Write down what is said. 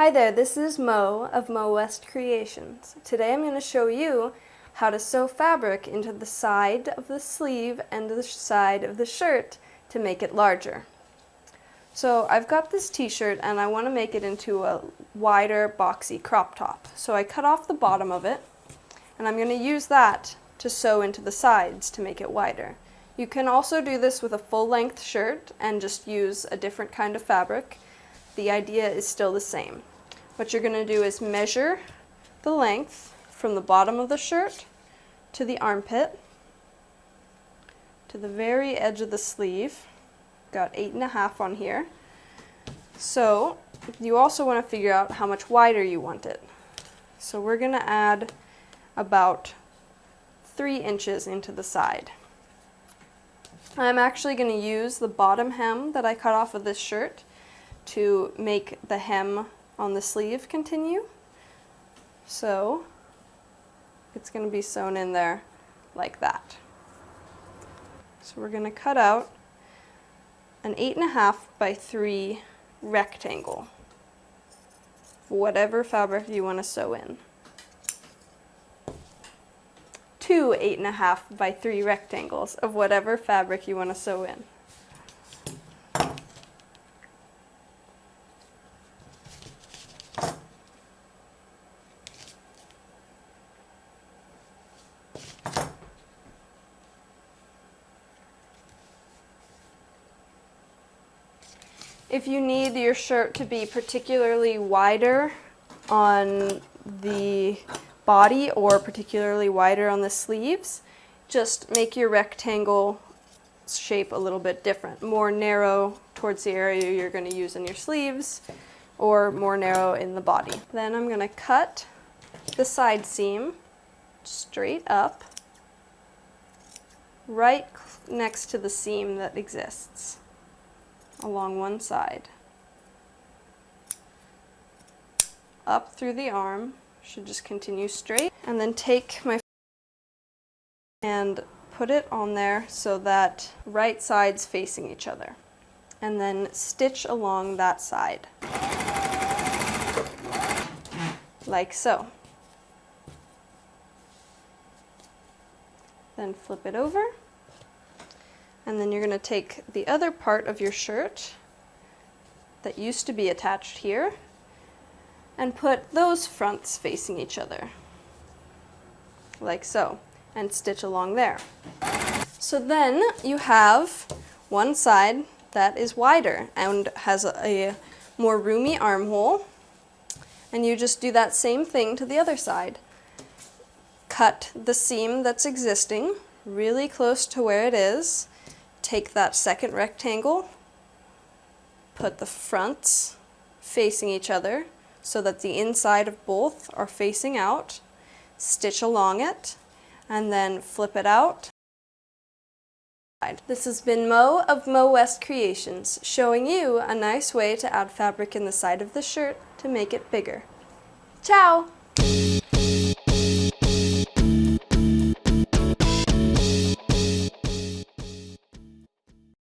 Hi there, this is Mo of Mo West Creations. Today I'm going to show you how to sew fabric into the side of the sleeve and the side of the shirt to make it larger. So I've got this t-shirt and I want to make it into a wider boxy crop top. So I cut off the bottom of it and I'm going to use that to sew into the sides to make it wider. You can also do this with a full-length shirt and just use a different kind of fabric. The idea is still the same. What you're going to do is measure the length from the bottom of the shirt to the armpit to the very edge of the sleeve. Got 8.5 on here. So you also want to figure out how much wider you want it. So we're going to add about 3 inches into the side. I'm actually going to use the bottom hem that I cut off of this shirt to make the hem on the sleeve continue. So it's going to be sewn in there like that. So we're going to cut out an 8.5 by 3 rectangle, whatever fabric you want to sew in. 2 8.5 by 3 rectangles of whatever fabric you want to sew in. If you need your shirt to be particularly wider on the body or particularly wider on the sleeves, just make your rectangle shape a little bit different. More narrow towards the area you're going to use in your sleeves or more narrow in the body. Then I'm going to cut the side seam straight up right next to the seam that exists along one side. Up through the arm, should just continue straight, and then take my and put it on there so that right sides facing each other, and then stitch along that side like so. Then flip it over. And then you're going to take the other part of your shirt that used to be attached here and put those fronts facing each other, like so, and stitch along there. So then you have one side that is wider and has a more roomy armhole, and you just do that same thing to the other side. Cut the seam that's existing really close to where it is. Take that second rectangle, put the fronts facing each other so that the inside of both are facing out, stitch along it, and then flip it out. This has been Mo of Mo West Creations, showing you a nice way to add fabric in the side of the shirt to make it bigger. Ciao!